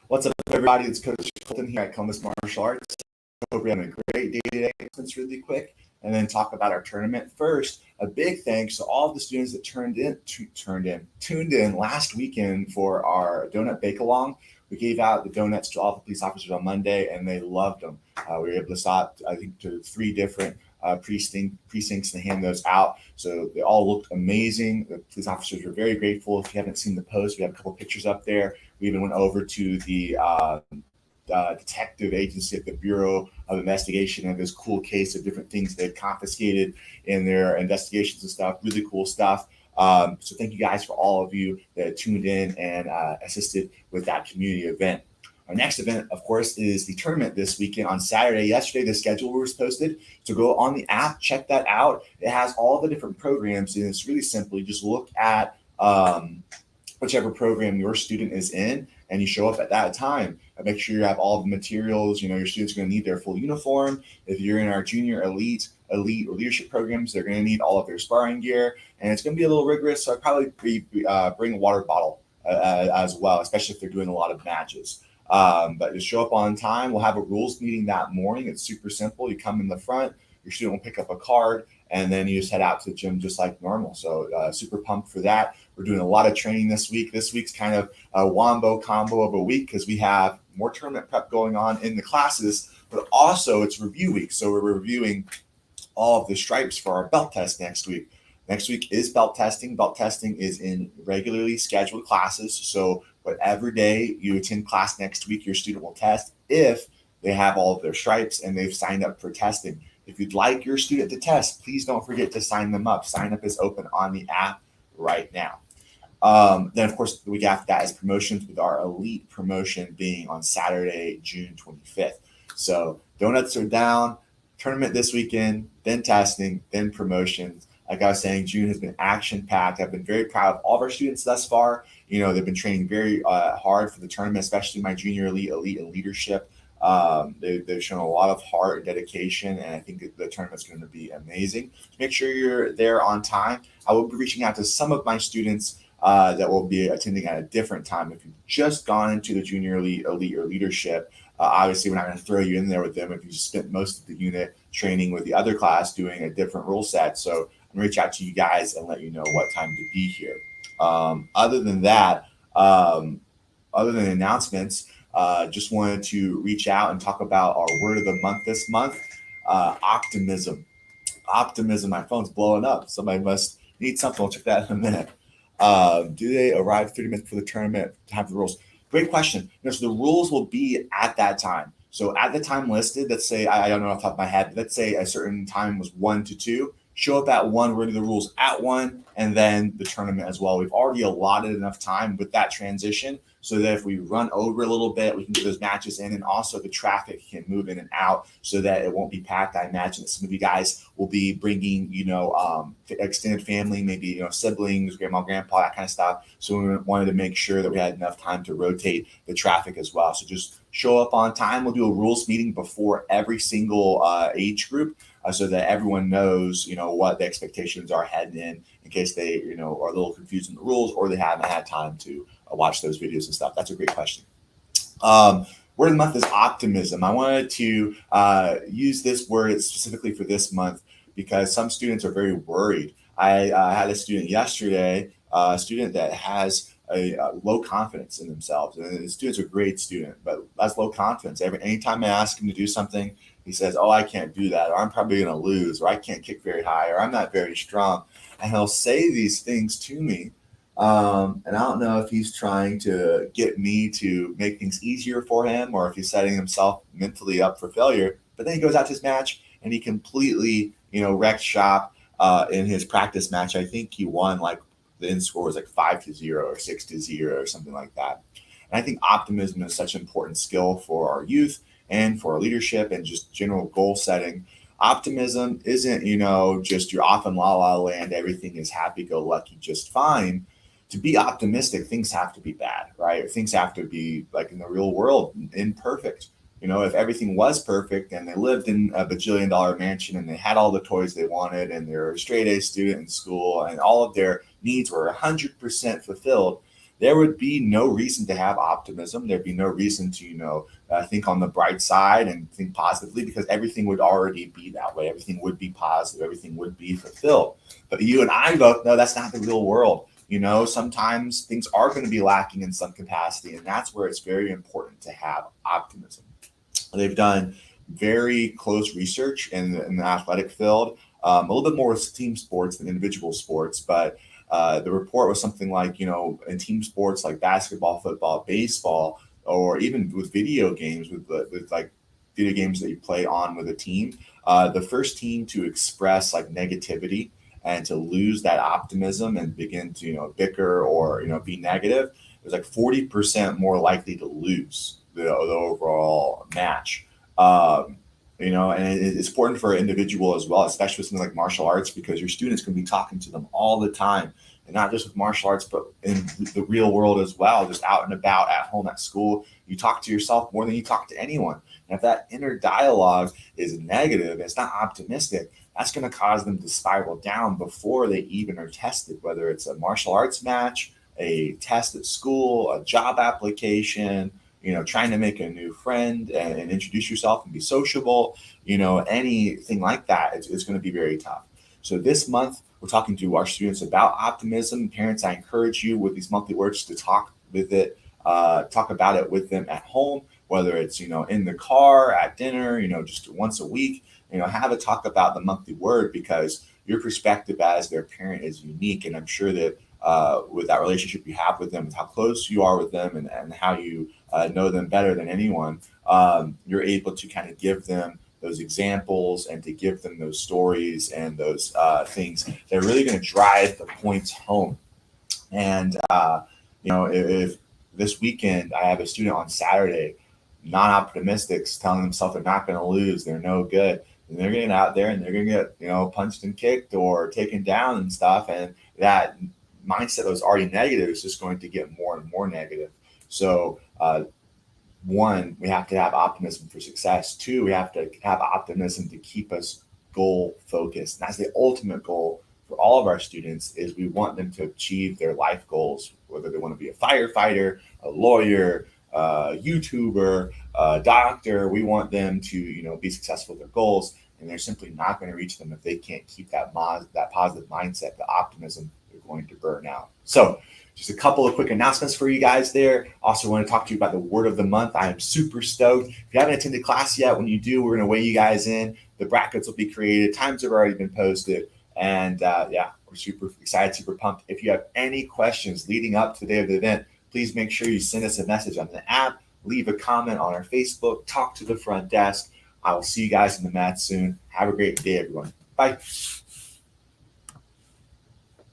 What's up, everybody? It's Coach Colton here at Columbus Martial Arts. I hope you're having a great day today. It's really quick, and then talk about our tournament. First, a big thanks to all of the students that tuned in last weekend for our donut bake-along. We gave out the donuts to all the police officers on Monday, and they loved them. We were able to stop, I think, to 3 different precincts to hand those out. So they all looked amazing. The police officers were very grateful. If you haven't seen the post, we have a couple pictures up there. We even went over to the detective agency at the Bureau of Investigation and this cool case of different things they've confiscated in their investigations and stuff. Really cool stuff. So thank you guys for all of you that tuned in and assisted with that community event. Our next event, of course, is the tournament this weekend on Saturday. Yesterday, the schedule was posted. So go on the app, check that out. It has all the different programs, and it's really simple. You just look at whichever program your student is in, and you show up at that time. And make sure you have all the materials. You know, your students are going to need their full uniform. If you're in our junior elite, or leadership programs, they're going to need all of their sparring gear. And it's going to be a little rigorous, so I'd probably bring a water bottle as well, especially if they're doing a lot of matches. But just show up on time. We'll have a rules meeting that morning. It's super simple. You come in the front, your student will pick up a card, and then you just head out to the gym just like normal. So super pumped for that. We're doing a lot of training this week. This week's kind of a wombo combo of a week because we have more tournament prep going on in the classes, but also it's review week. So we're reviewing all of the stripes for our belt test next week. Next week is belt testing. Belt testing is in regularly scheduled classes. So whatever day you attend class next week, your student will test if they have all of their stripes and they've signed up for testing. If you'd like your student to test, please don't forget to sign them up. Sign up is open on the app right now. Then, of course, the week after that is promotions, with our elite promotion being on Saturday, June 25th. So donuts are down, tournament this weekend, then testing, then promotions. Like I was saying, June has been action-packed. I've been very proud of all of our students thus far. You know, they've been training very hard for the tournament, especially my junior elite, and leadership. They've shown a lot of heart and dedication, and I think that the tournament's going to be amazing. Make sure you're there on time. I will be reaching out to some of my students that will be attending at a different time. If you've just gone into the junior elite, or leadership, obviously we're not going to throw you in there with them if you spent most of the unit training with the other class doing a different rule set. So I'm going to reach out to you guys and let you know what time to be here. Other than that, other than announcements, just wanted to reach out and talk about our word of the month this month, optimism. Optimism. My phone's blowing up. Somebody must need something. We'll check that in a minute. Do they arrive 30 minutes before the tournament to have the rules? Great question. You know, so the rules will be at that time. So at the time listed, let's say, I don't know off the top of my head, let's say a certain time was 1 to 2. Show up at 1, we're going to do the rules at 1, and then the tournament as well. We've already allotted enough time with that transition so that if we run over a little bit, we can get those matches in, and also the traffic can move in and out so that it won't be packed. I imagine that some of you guys will be bringing, extended family, maybe, siblings, grandma, grandpa, that kind of stuff. So we wanted to make sure that we had enough time to rotate the traffic as well. So just show up on time. We'll do a rules meeting before every single age group. So that everyone knows, what the expectations are heading in case they, are a little confused in the rules or they haven't had time to watch those videos and stuff. That's a great question. Word of the month is optimism. I wanted to use this word specifically for this month because some students are very worried. I had a student yesterday, a student that has a low confidence in themselves. And the student's a great student, but that's low confidence. Anytime I ask him to do something, he says, "Oh, I can't do that," or "I'm probably going to lose," or "I can't kick very high," or "I'm not very strong." And he'll say these things to me. And I don't know if he's trying to get me to make things easier for him or if he's setting himself mentally up for failure. But then he goes out to his match and he completely, wrecked shop in his practice match. I think he won, like, the end score was like 5-0 or 6-0 or something like that. And I think optimism is such an important skill for our youth and for our leadership and just general goal setting. Optimism isn't, just you're off in la la land, everything is happy-go-lucky, just fine. To be optimistic, things have to be bad, right? Things have to be, like in the real world, imperfect. If everything was perfect and they lived in a bajillion-dollar mansion and they had all the toys they wanted and they're a straight A student in school and all of their needs were 100% fulfilled, there would be no reason to have optimism. There'd be no reason to, think on the bright side and think positively, because everything would already be that way. Everything would be positive. Everything would be fulfilled. But you and I both know that's not the real world. Sometimes things are going to be lacking in some capacity, and that's where it's very important to have optimism. They've done very close research in the athletic field, a little bit more with team sports than individual sports, but the report was something like, in team sports like basketball, football, baseball, or even with video games, with like video games that you play on with a team, the first team to express like negativity and to lose that optimism and begin to, bicker or, be negative, it was like 40% more likely to lose the overall match. And it's important for an individual as well, especially with something like martial arts, because your students can be talking to them all the time, and not just with martial arts, but in the real world as well, just out and about, at home, at school. You talk to yourself more than you talk to anyone. And if that inner dialogue is negative, it's not optimistic, that's going to cause them to spiral down before they even are tested, whether it's a martial arts match, a test at school, a job application, trying to make a new friend and introduce yourself and be sociable, anything like that, it's going to be very tough. So this month, we're talking to our students about optimism. Parents, I encourage you with these monthly words to talk about it with them at home, whether it's, in the car, at dinner, just once a week, have a talk about the monthly word, because your perspective as their parent is unique. And I'm sure that with that relationship you have with them, with how close you are with them, and how you know them better than anyone, you're able to kind of give them those examples and to give them those stories and those things that are really going to drive the points home. And, if this weekend I have a student on Saturday, non-optimistics, telling themselves they're not going to lose, they're no good, and they're getting out there and they're going to get, punched and kicked or taken down and stuff. And that mindset that was already negative is just going to get more and more negative. So, one, we have to have optimism for success. Two, we have to have optimism to keep us goal focused. And that's the ultimate goal for all of our students, is we want them to achieve their life goals, whether they want to be a firefighter, a lawyer, a YouTuber, a doctor. We want them to, be successful with their goals, and they're simply not going to reach them if they can't keep that positive mindset, the optimism. They're going to burn out. So, just a couple of quick announcements for you guys there. Also want to talk to you about the word of the month. I am super stoked. If you haven't attended class yet, when you do, we're going to weigh you guys in. The brackets will be created. Times have already been posted. And we're super excited, super pumped. If you have any questions leading up to the day of the event, please make sure you send us a message on the app, leave a comment on our Facebook, talk to the front desk. I will see you guys in the mat soon. Have a great day, everyone. Bye.